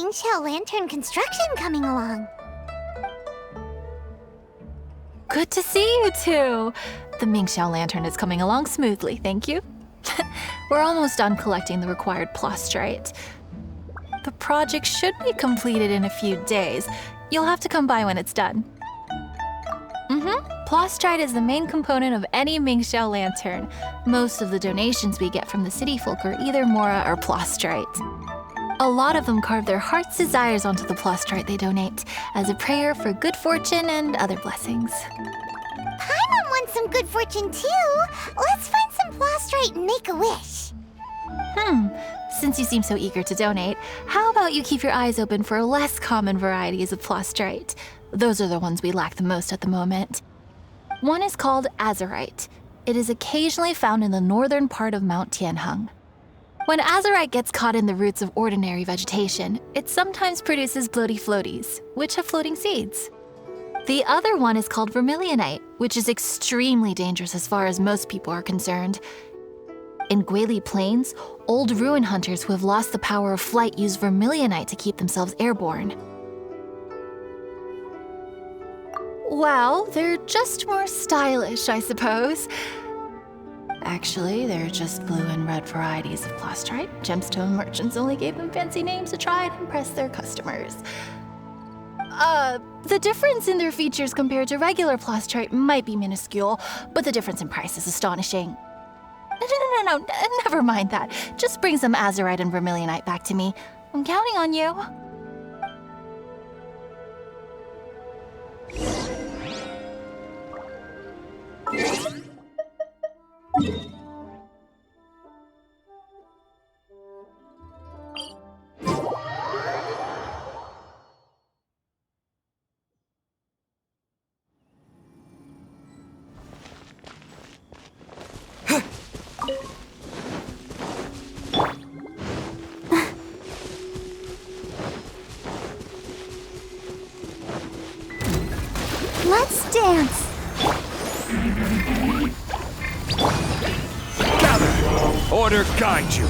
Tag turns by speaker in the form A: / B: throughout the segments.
A: Mingxiao Lantern construction coming along?
B: Good to see you two. The Mingxiao Lantern is coming along smoothly, thank you. We're almost done collecting the required plastrite. The project should be completed in a few days. You'll have to come by when it's done. Plastrite is the main component of any Mingxiao Lantern. Most of the donations we get from the city folk are either Mora or plastrite. A lot of them carve their heart's desires onto the plastrite they donate, as a prayer for good fortune and other blessings.
A: Paimon wants some good fortune too. Let's find some plastrite and make a wish.
B: Since you seem so eager to donate, how about you keep your eyes open for less common varieties of plastrite? Those are the ones we lack the most at the moment. One is called azurite. It is occasionally found in the northern part of Mount Tianheng. When azurite gets caught in the roots of ordinary vegetation, it sometimes produces bloaty floaties, which have floating seeds. The other one is called vermilionite, which is extremely dangerous as far as most people are concerned. In Guili Plains, old ruin hunters who have lost the power of flight use vermilionite to keep themselves airborne. Well, they're just more stylish, I suppose. Actually, they're just blue and red varieties of plastrite. Gemstone merchants only gave them fancy names to try and impress their customers. The difference in their features compared to regular plastrite might be minuscule, but the difference in price is astonishing. No, never mind that. Just bring some azurite and vermilionite back to me. I'm counting on you.
A: Let's dance.
C: Gather! Order guide you!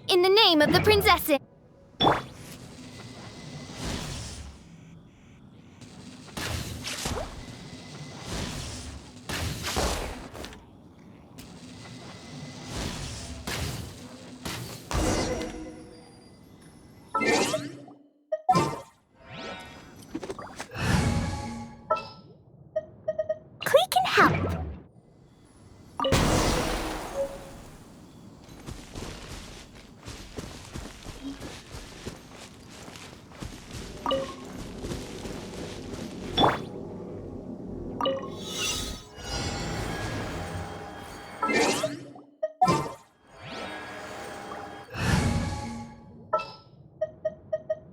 A: In the name of the princess. Click and help.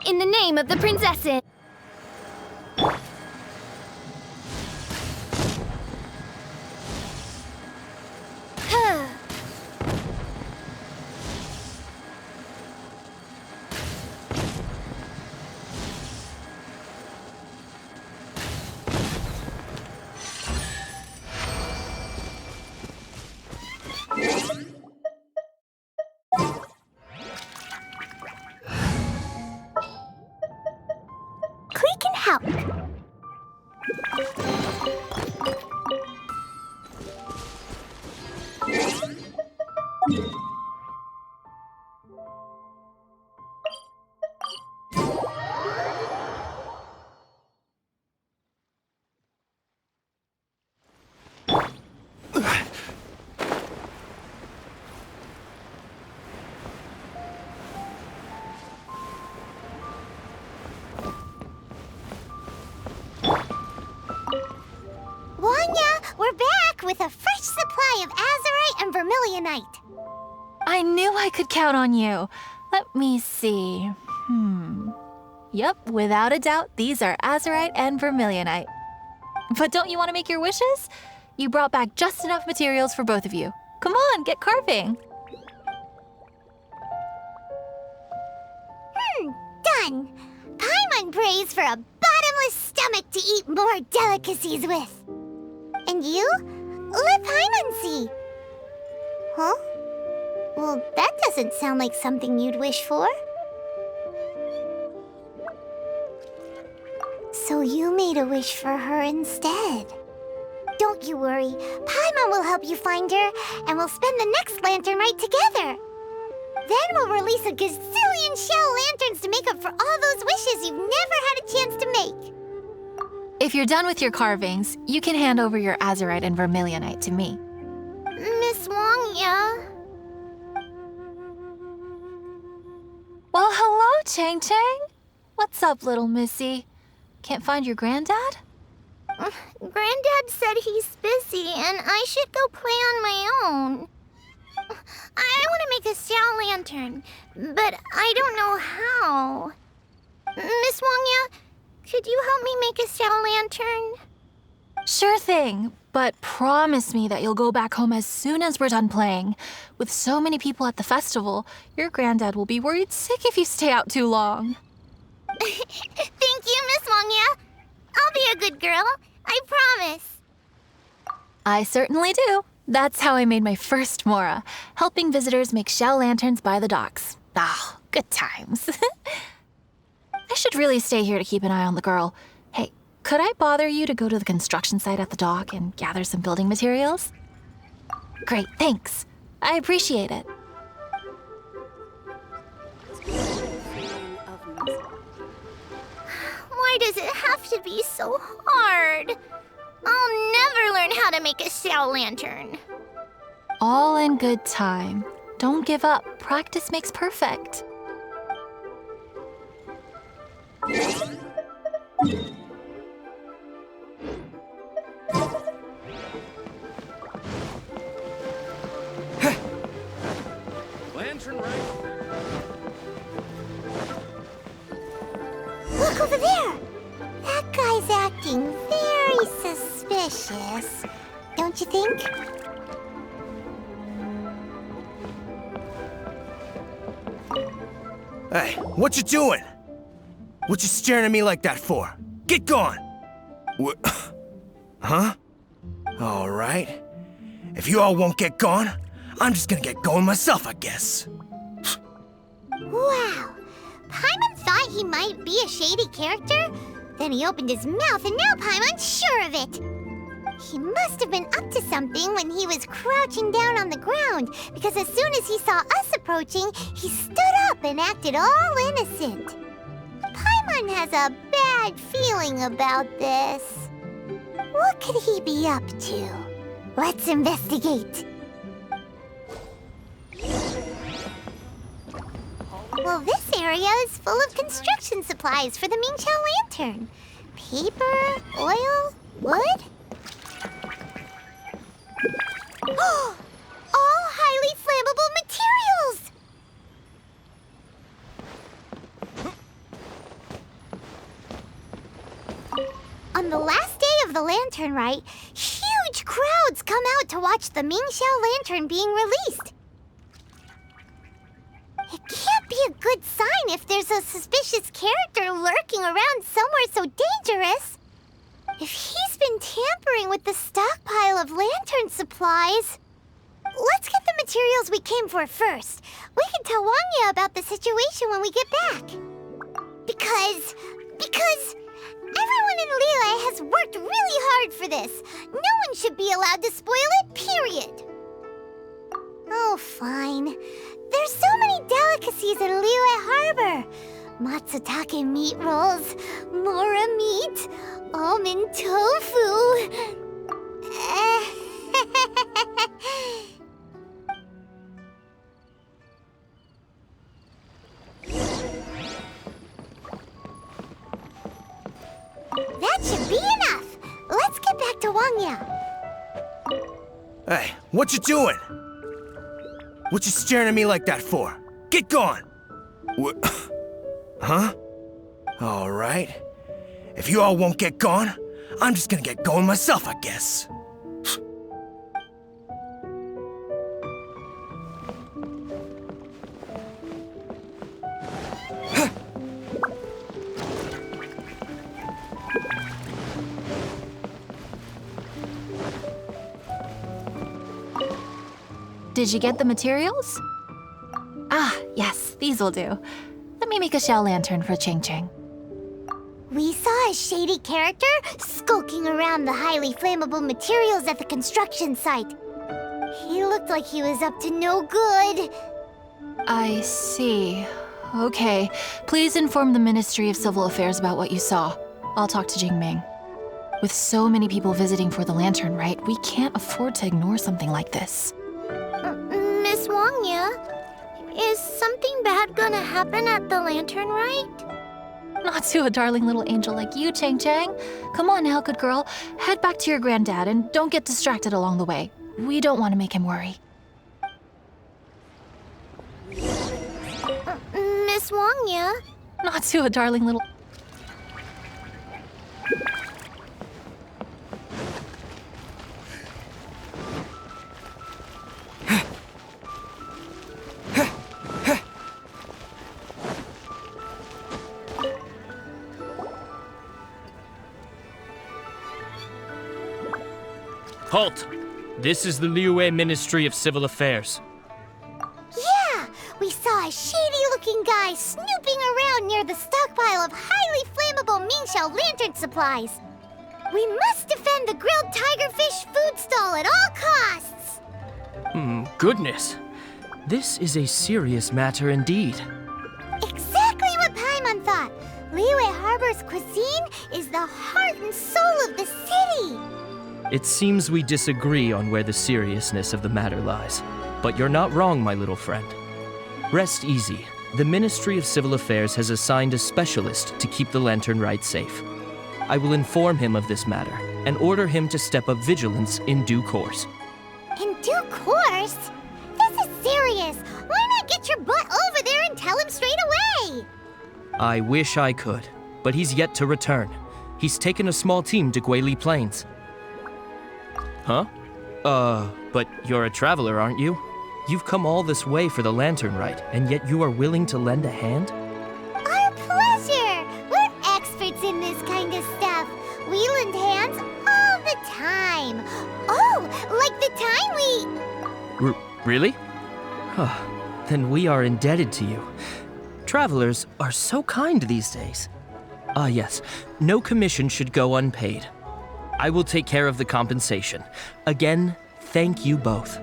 A: In the name of the princess. supply of azurite and vermilionite.
B: I knew I could count on you. Let me see. Yep, without a doubt, these are azurite and vermilionite. But don't you want to make your wishes? You brought back just enough materials for both of you. Come on, get carving.
A: Done. Paimon prays for a bottomless stomach to eat more delicacies with. And you? Let Paimon see. Huh? Well, that doesn't sound like something you'd wish for. So you made a wish for her instead. Don't you worry. Paimon will help you find her, and we'll spend the next lantern Rite together. Then we'll release a gazillion shell lanterns to make up for all those wishes you've never had a chance to make.
B: If you're done with your carvings, you can hand over your azurite and vermilionite to me.
A: Miss Wong, yeah?
B: Well, hello, Chang Chang. What's up, little missy? Can't find your granddad?
A: Granddad said he's busy and I should go play on my own. I want to make a Xiao lantern, but I don't know how. Miss Wangya, could you help me make a Xiao lantern?
B: Sure thing, but promise me that you'll go back home as soon as we're done playing. With so many people at the festival, your granddad will be worried sick if you stay out too long.
A: Thank you, Miss Wangya. I'll be a good girl. I promise.
B: I certainly do. That's how I made my first Mora, helping visitors make shell lanterns by the docks. Ah, good times. I should really stay here to keep an eye on the girl. Hey, could I bother you to go to the construction site at the dock and gather some building materials? Great, thanks. I appreciate it.
A: Why does it have to be so hard? I'll never learn how to make a Xiao lantern.
B: All in good time. Don't give up. Practice makes perfect.
C: Lantern Rite.
A: Look over there! That guy's acting very suspicious. Don't you think?
D: Hey, what you doing? What you staring at me like that for? Get gone! What? Huh? All right. If you all won't get gone, I'm just gonna get going myself, I guess.
A: Wow. Paimon thought he might be a shady character. Then he opened his mouth and now Paimon's sure of it. He must have been up to something when he was crouching down on the ground, because as soon as he saw us approaching, he stood up and acted all innocent. Paimon has a bad feeling about this. What could he be up to? Let's investigate. Well, this area is full of construction supplies for the Mingqiao lantern. Paper, oil, wood. All highly flammable materials! On the last day of the Lantern Rite, huge crowds come out to watch the Mingqiao lantern being released. It can't be a good sign if there's a suspicious character lurking around somewhere so dangerous. If he's been tampering with the stockpile of lantern supplies... Let's get the materials we came for first. We can tell Wangya about the situation when we get back. Because everyone in Liyue has worked really hard for this. No one should be allowed to spoil it, period. Oh, fine. There's so many delicacies in Liyue Harbor. Matsutake meat rolls, mora meat, almond tofu. That should be enough. Let's get back to Wangya.
D: Hey, what you doing? What you staring at me like that for? Get gone! What? Huh? All right. If you all won't get gone, I'm just gonna get going myself, I guess.
B: Did you get the materials? Ah, yes, these will do. Let me make a shell lantern for Ching Ching.
A: We saw a shady character skulking around the highly flammable materials at the construction site. He looked like he was up to no good.
B: I see. Okay, please inform the Ministry of Civil Affairs about what you saw. I'll talk to Jingming. With so many people visiting for the lantern rite, we can't afford to ignore something like this.
A: Miss Wangya, is something bad gonna happen at the lantern rite?
B: Not to a darling little angel like you, Chang Chang. Come on now, good girl. Head back to your granddad and don't get distracted along the way. We don't want to make him worry.
A: Miss Wangya?
B: Not to a darling little...
C: Halt! This is the Liyue Ministry of Civil Affairs.
A: Yeah! We saw a shady-looking guy snooping around near the stockpile of highly flammable Mingxiao lantern supplies. We must defend the grilled tigerfish food stall at all costs!
C: Goodness. This is a serious matter indeed.
A: Exactly what Paimon thought! Liyue Harbor's cuisine is the heart and soul of the city!
C: It seems we disagree on where the seriousness of the matter lies. But you're not wrong, my little friend. Rest easy. The Ministry of Civil Affairs has assigned a specialist to keep the lantern rite safe. I will inform him of this matter and order him to step up vigilance in due course.
A: In due course? This is serious! Why not get your butt over there and tell him straight away?
C: I wish I could, but he's yet to return. He's taken a small team to Guili Plains. Huh? But you're a traveler, aren't you? You've come all this way for the lantern rite, and yet you are willing to lend a hand?
A: Our pleasure! We're experts in this kind of stuff. We lend hands all the time. Oh, like the time we...
C: Really? Huh. Then we are indebted to you. Travelers are so kind these days. Ah, yes. No commission should go unpaid. I will take care of the compensation. Again, thank you both.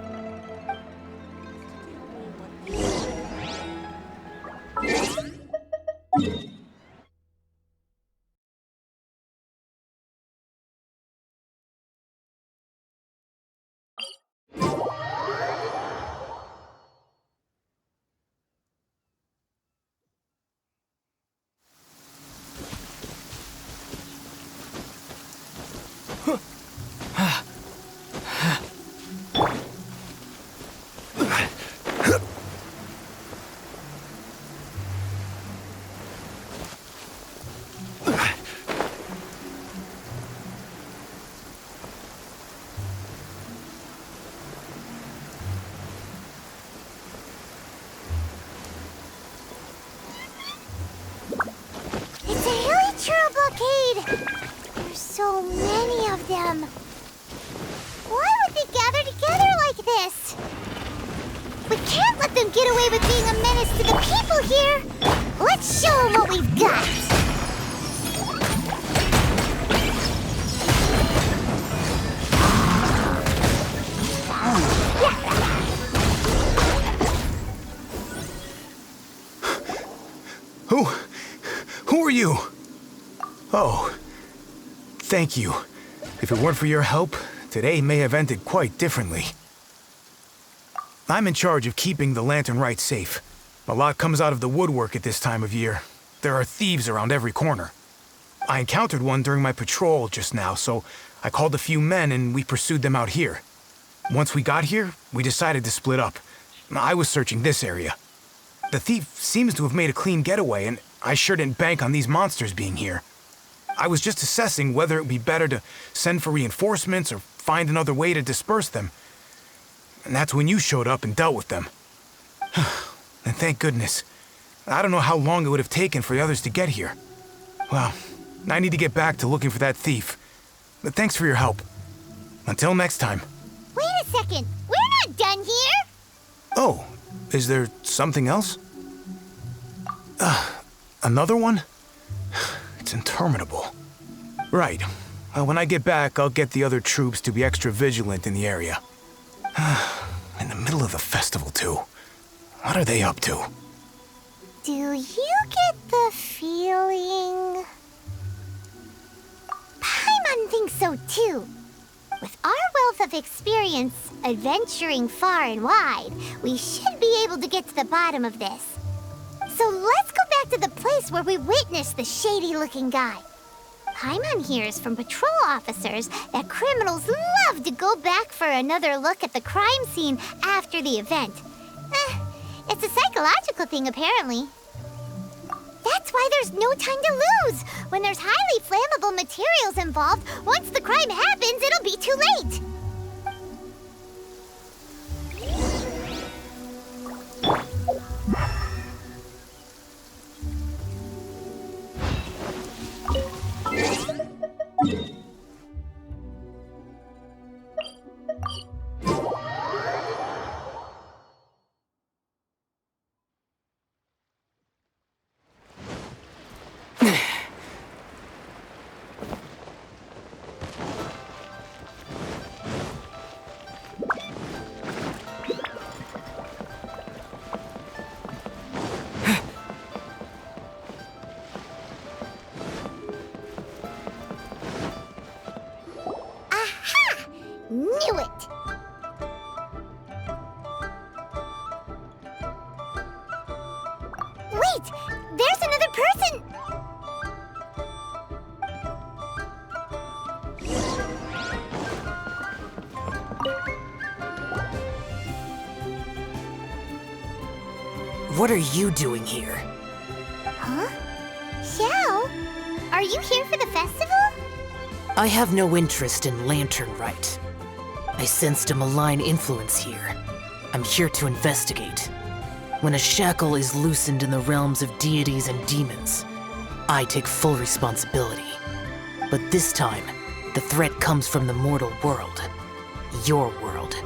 A: It's a hilly churro blockade! There's so many of them. Why would they gather together like this? We can't let them get away with being a menace to the people here! Let's show them what we've got!
E: Who are you? Oh, thank you. If it weren't for your help, today may have ended quite differently. I'm in charge of keeping the lantern rite safe. A lot comes out of the woodwork at this time of year. There are thieves around every corner. I encountered one during my patrol just now, so I called a few men and we pursued them out here. Once we got here, we decided to split up. I was searching this area. The thief seems to have made a clean getaway, and I sure didn't bank on these monsters being here. I was just assessing whether it would be better to send for reinforcements or find another way to disperse them. And that's when you showed up and dealt with them. And thank goodness. I don't know how long it would have taken for the others to get here. Well, I need to get back to looking for that thief. But thanks for your help. Until next time.
A: Wait a second. We're not done here.
E: Oh, is there something else? Another one? It's interminable. Right. When I get back, I'll get the other troops to be extra vigilant in the area. In the middle of the festival, too. What are they up to?
A: Do you get the feeling... Paimon thinks so, too. With our wealth of experience adventuring far and wide, we should be able to get to the bottom of this. So let's go back to the place where we witnessed the shady-looking guy. Paimon hears from patrol officers that criminals love to go back for another look at the crime scene after the event. It's a psychological thing, apparently. That's why there's no time to lose. When there's highly flammable materials involved, once the crime happens, it'll be too late. Knew it! Wait! There's another person!
F: What are you doing here?
A: Huh? Xiao? Are you here for the festival?
F: I have no interest in Lantern Rite. I sensed a malign influence here. I'm here to investigate. When a shackle is loosened in the realms of deities and demons, I take full responsibility. But this time, the threat comes from the mortal world. Your world.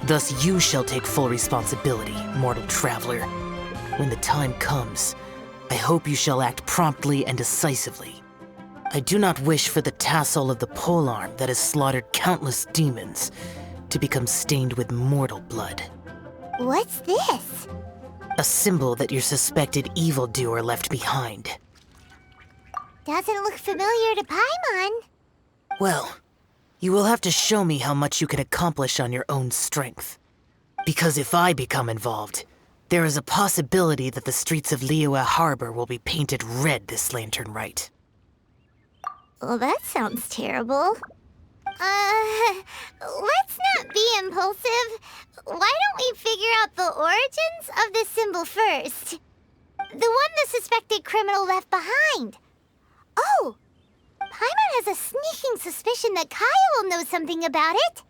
F: Thus you shall take full responsibility, mortal traveler. When the time comes, I hope you shall act promptly and decisively. I do not wish for the tassel of the polearm that has slaughtered countless demons to become stained with mortal blood.
A: What's this?
F: A symbol that your suspected evildoer left behind.
A: Doesn't look familiar to Paimon.
F: Well, you will have to show me how much you can accomplish on your own strength. Because if I become involved, there is a possibility that the streets of Liyue Harbor will be painted red this Lantern Rite.
A: Well, that sounds terrible. Let's not be impulsive. Why don't we figure out the origins of the symbol first? The one the suspected criminal left behind. Oh! Paimon has a sneaking suspicion that Kaya will know something about it.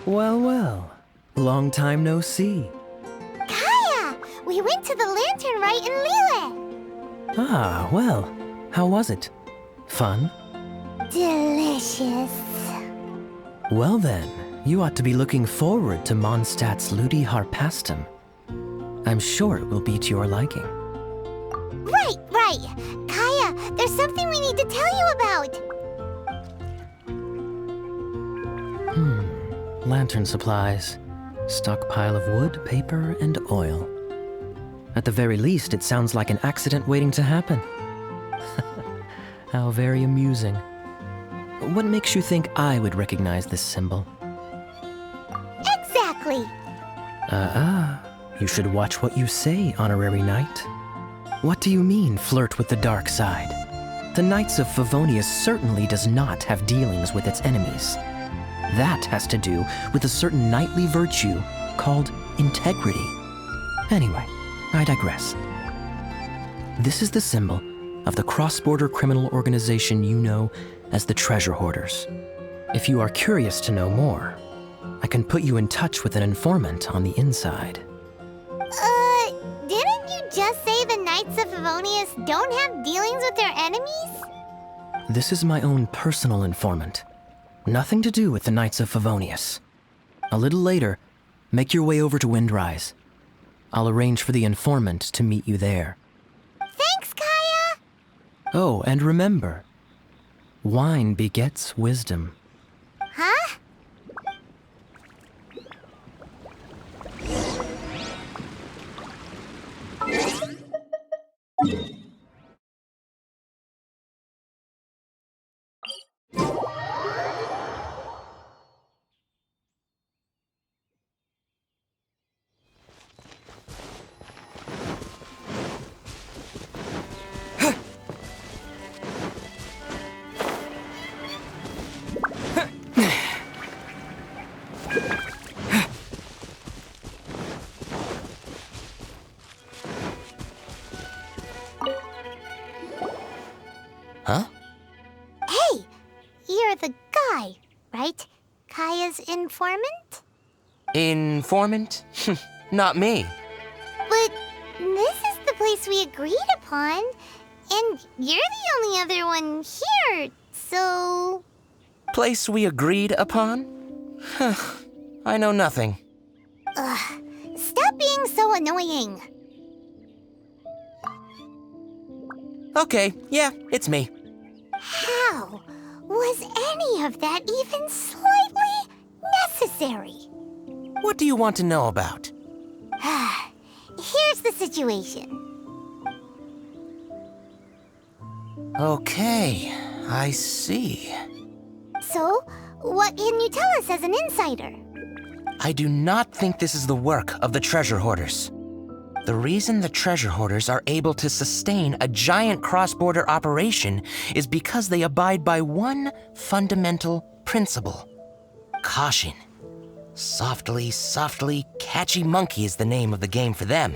G: Well, well. Long time no see.
A: Kaya! We went to the Lantern Rite in Liyue.
G: Ah, well. How was it? Fun?
A: Delicious.
G: Well then, you ought to be looking forward to Mondstadt's Ludi Harpastum. I'm sure it will be to your liking.
A: Right. Kaya, there's something we need to tell you about.
G: Lantern supplies, stockpile of wood, paper, and oil. At the very least, it sounds like an accident waiting to happen. How very amusing. What makes you think I would recognize this symbol?
A: Exactly.
G: You should watch what you say, honorary knight. What do you mean, flirt with the dark side? The Knights of Favonius certainly does not have dealings with its enemies. That has to do with a certain knightly virtue called integrity. Anyway, I digress. This is the symbol of the cross-border criminal organization you know as the Treasure Hoarders. If you are curious to know more, I can put you in touch with an informant on the inside.
A: Didn't you just say the Knights of Favonius don't have dealings with their enemies?
G: This is my own personal informant. Nothing to do with the Knights of Favonius. A little later, make your way over to Windrise. I'll arrange for the informant to meet you there.
A: Thanks, Kaya!
G: Oh, and remember, wine begets wisdom.
A: Huh?
D: Huh?
A: Hey, you're the guy, right? Kaya's informant?
D: Informant? Not me.
A: But this is the place we agreed upon, and you're the only other one here, so...
D: Place we agreed upon? I know nothing.
A: Stop being so annoying.
D: Okay, yeah, it's me.
A: How was any of that even slightly necessary?
D: What do you want to know about?
A: Here's the situation.
D: Okay, I see.
A: So, what can you tell us as an insider?
D: I do not think this is the work of the Treasure Hoarders. The reason the Treasure Hoarders are able to sustain a giant cross-border operation is because they abide by one fundamental principle: caution. Softly, catchy monkey is the name of the game for them.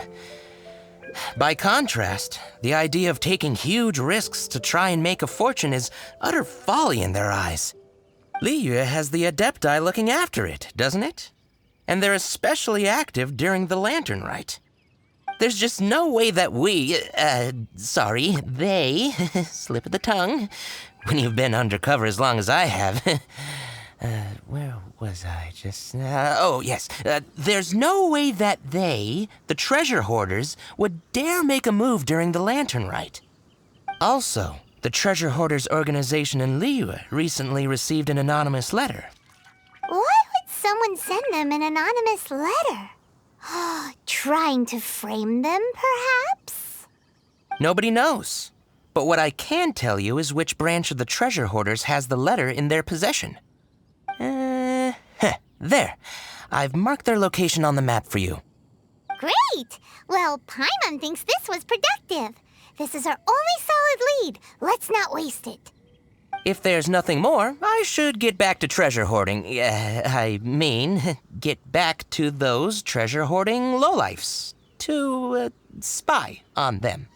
D: By contrast, the idea of taking huge risks to try and make a fortune is utter folly in their eyes. Liyue has the Adepti looking after it, doesn't it? And they're especially active during the Lantern Rite. There's just no way that they, slip of the tongue, when you've been undercover as long as I have. Where was I just now? There's no way that they, the Treasure Hoarders, would dare make a move during the Lantern Rite. Also, the Treasure Hoarders organization in Liyue recently received an anonymous letter.
A: Why would someone send them an anonymous letter? Trying to frame them, perhaps?
D: Nobody knows. But what I can tell you is which branch of the Treasure Hoarders has the letter in their possession. There. I've marked their location on the map for you.
A: Great! Well, Paimon thinks this was productive. This is our only solid lead. Let's not waste it.
D: If there's nothing more, I should get back to treasure hoarding. Get back to those treasure hoarding lowlifes. To, spy on them.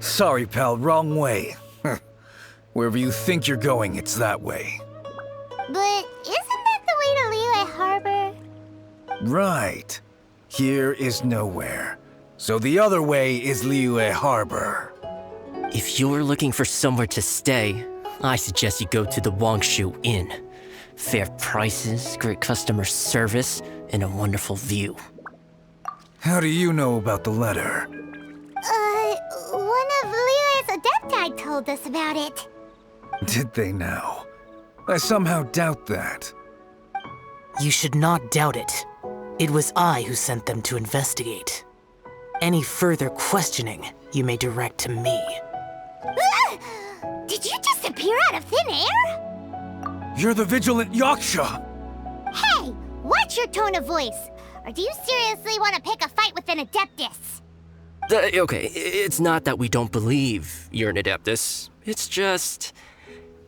E: Sorry, pal, wrong way. Wherever you think you're going, it's that way.
A: But isn't that the way to Liyue Harbor?
E: Right. Here is nowhere. So the other way is Liyue Harbor.
G: If you're looking for somewhere to stay, I suggest you go to the Wangshu Inn. Fair prices, great customer service, and a wonderful view.
E: How do you know about the letter?
A: One of Liyue's Adepti told us about it.
E: Did they now? I somehow doubt that.
F: You should not doubt it. It was I who sent them to investigate. Any further questioning you may direct to me.
A: Ah! Did you just appear out of thin air?
E: You're the vigilant Yaksha!
A: Hey, watch your tone of voice. Or do you seriously want to pick a fight with an Adeptus?
G: Okay, it's not that we don't believe you're an Adeptus. It's just...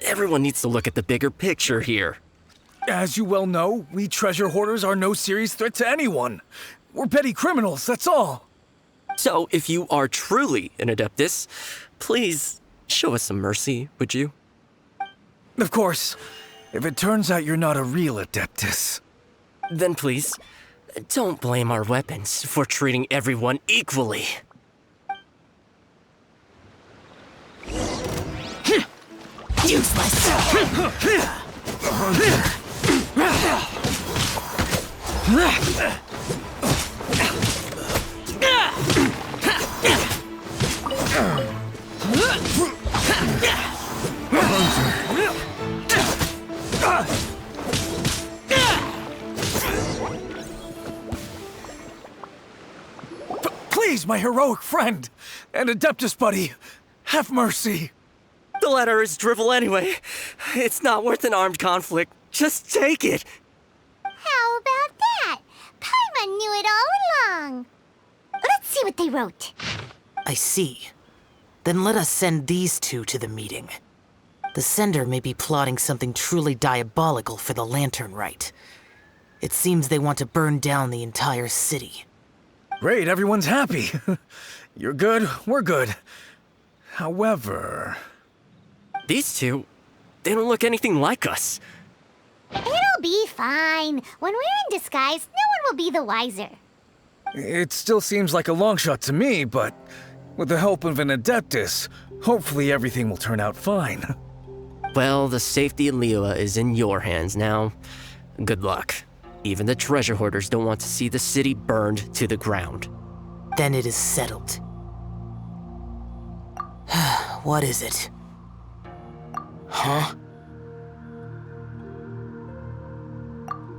G: everyone needs to look at the bigger picture here.
E: As you well know, we treasure hoarders are no serious threat to anyone. We're petty criminals, that's all.
G: So, if you are truly an Adeptus, please show us some mercy, would you?
E: Of course, if it turns out you're not a real Adeptus.
G: Then please, don't blame our weapons for treating everyone equally.
E: Please, my heroic friend and Adeptus buddy, have mercy.
G: The letter is drivel anyway. It's not worth an armed conflict. Just take it.
A: How about that? Paimon knew it all along. Let's see what they wrote.
F: I see. Then let us send these two to the meeting. The sender may be plotting something truly diabolical for the Lantern Rite. It seems they want to burn down the entire city.
E: Great, everyone's happy. You're good, we're good. However...
G: These two, they don't look anything like us.
A: It'll be fine. When we're in disguise, no one will be the wiser.
E: It still seems like a long shot to me, but with the help of an Adeptus, hopefully everything will turn out fine.
G: Well, the safety of Liyue is in your hands now. Good luck. Even the treasure hoarders don't want to see the city burned to the ground.
F: Then it is settled. What is it? Huh?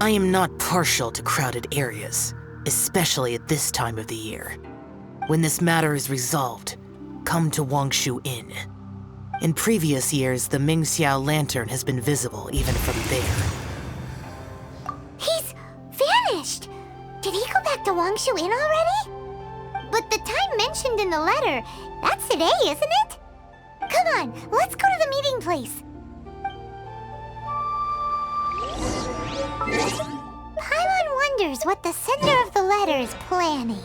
F: I am not partial to crowded areas, especially at this time of the year. When this matter is resolved, come to Wangshu Inn. In previous years, the Mingxiao lantern has been visible even from there.
A: He's vanished. Did he go back to Wangshu Inn already? But the time mentioned in the letter, that's today, isn't it? Come on, let's go to the meeting place. Paimon wonders what the sender of the letter is planning.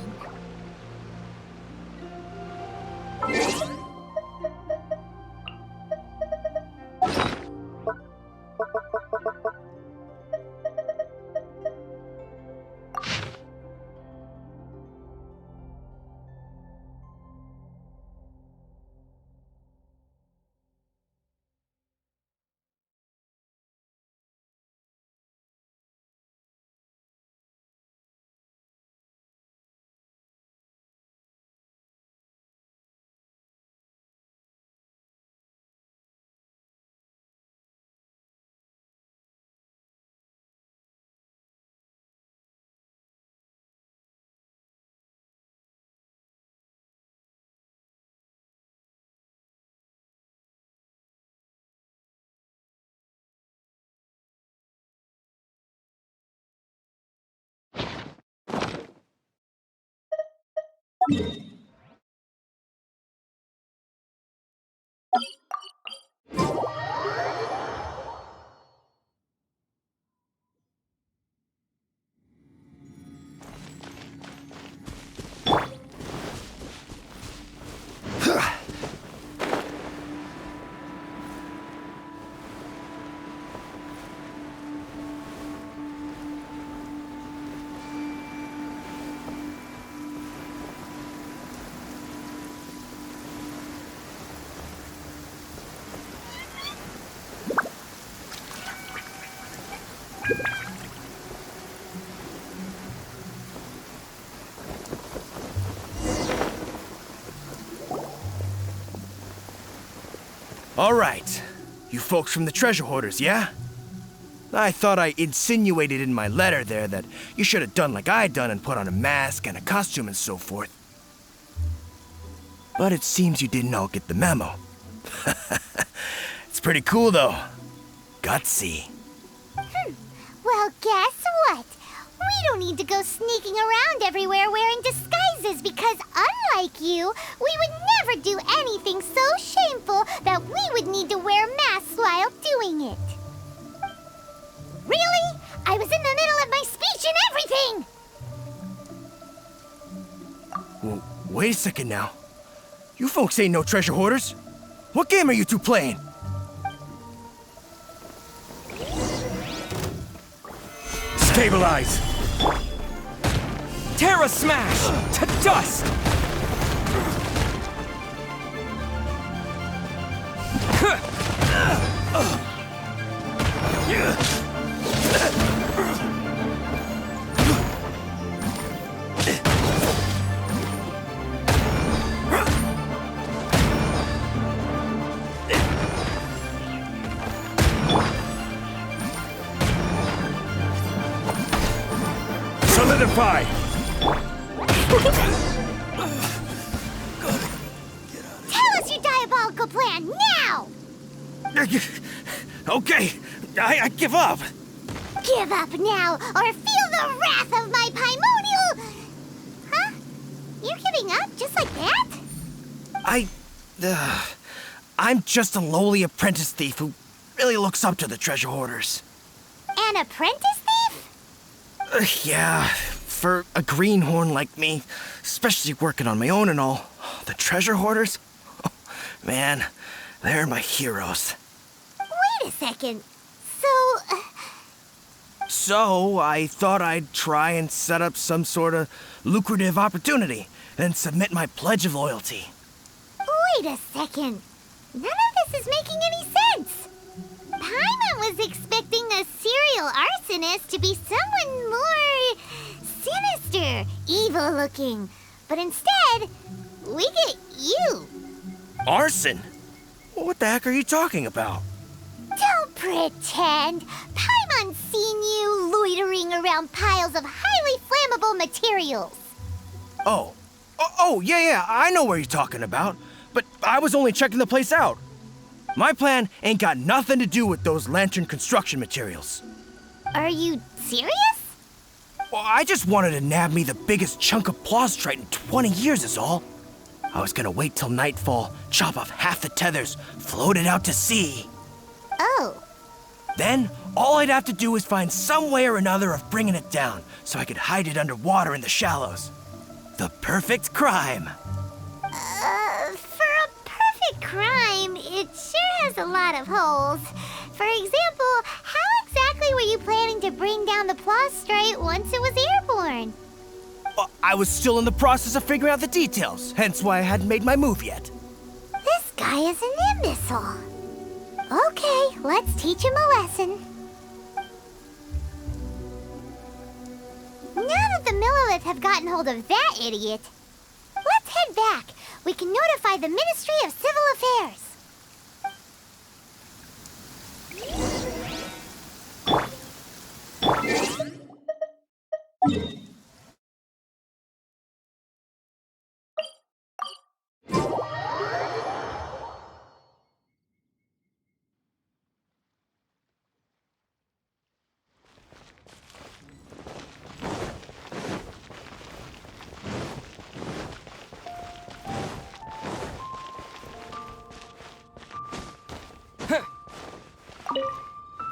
D: All right. You folks from the treasure hoarders, yeah? I thought I insinuated in my letter there that you should have done like I done and put on a mask and a costume and so forth. But it seems you didn't all get the memo. It's pretty cool, though. Gutsy.
A: Well, guess what? We don't need to go sneaking around everywhere wearing disguises because, unlike you, we would never do anything so shameful that we would need to wear masks while doing it. Really? I was in the middle of my speech and everything!
D: Well, wait a second now. You folks ain't no treasure hoarders. What game are you two playing? Stabilize!
C: Terra Smash! To dust!
D: Solidify!
A: Tell us your diabolical plan now!
D: Okay, I give up.
A: Give up now, or feel the wrath of my Paimonial... Huh? You're giving up just like that?
D: I'm just a lowly apprentice thief who really looks up to the treasure hoarders.
A: An apprentice thief?
D: Yeah, for a greenhorn like me, especially working on my own and all, the treasure hoarders, man, they're my heroes.
A: Wait a second.
D: So I thought I'd try and set up some sort of lucrative opportunity and submit my pledge of loyalty.
A: Wait a second. None of this is making any sense. Paimon was expecting the serial arsonist to be someone more sinister, evil-looking. But instead, we get you.
D: Arson? What the heck are you talking about?
A: Don't pretend. Paimon's seen you loitering around piles of highly flammable materials.
D: Oh, yeah, I know what you're talking about. But I was only checking the place out. My plan ain't got nothing to do with those lantern construction materials.
A: Are you serious?
D: Well, I just wanted to nab me the biggest chunk of plaustrite in 20 years is all. I was gonna wait till nightfall, chop off half the tethers, float it out to sea.
A: Oh.
D: Then, all I'd have to do is find some way or another of bringing it down, so I could hide it underwater in the shallows. The perfect crime.
A: For a perfect crime, it sure has a lot of holes. For example, how exactly were you planning to bring down the plaustrite once it was airborne?
D: I was still in the process of figuring out the details, hence why I hadn't made my move yet.
A: This guy is an imbecile. Okay, let's teach him a lesson. Now that the Millilith have gotten hold of that idiot, let's head back. We can notify the Ministry of Civil Affairs.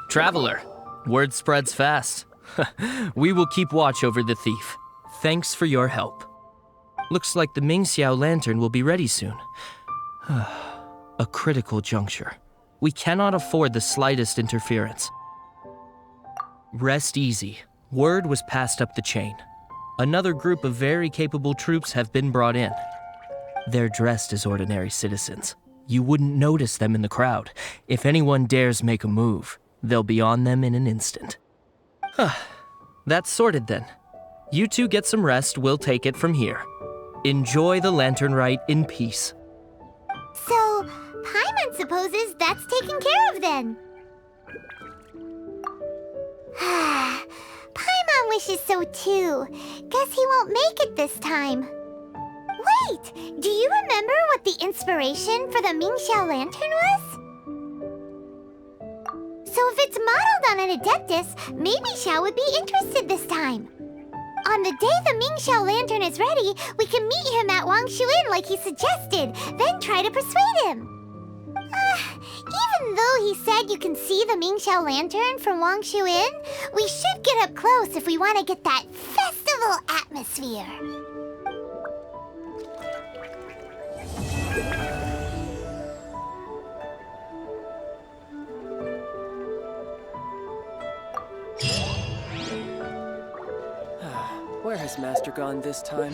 C: Traveler, word spreads fast. We will keep watch over the thief. Thanks for your help. Looks like the Mingxiao lantern will be ready soon. A critical juncture. We cannot afford the slightest interference. Rest easy. Word was passed up the chain. Another group of very capable troops have been brought in. They're dressed as ordinary citizens. You wouldn't notice them in the crowd. If anyone dares make a move, they'll be on them in an instant. That's sorted then. You two get some rest, we'll take it from here. Enjoy the lantern rite in peace.
A: So, So, Paimon supposes that's taken care of then. Paimon wishes so too. Guess he won't make it this time. Wait! Do you remember what the inspiration for the Mingxiao lantern was? So if it's modeled on an Adeptus, maybe Xiao would be interested this time. On the day the Mingxiao lantern is ready, we can meet him at Wangshuin like he suggested, then try to persuade him. Even though he said you can see the Mingxiao lantern from Wangshuin, we should get up close if we want to get that festival atmosphere.
H: Where has Master gone this time?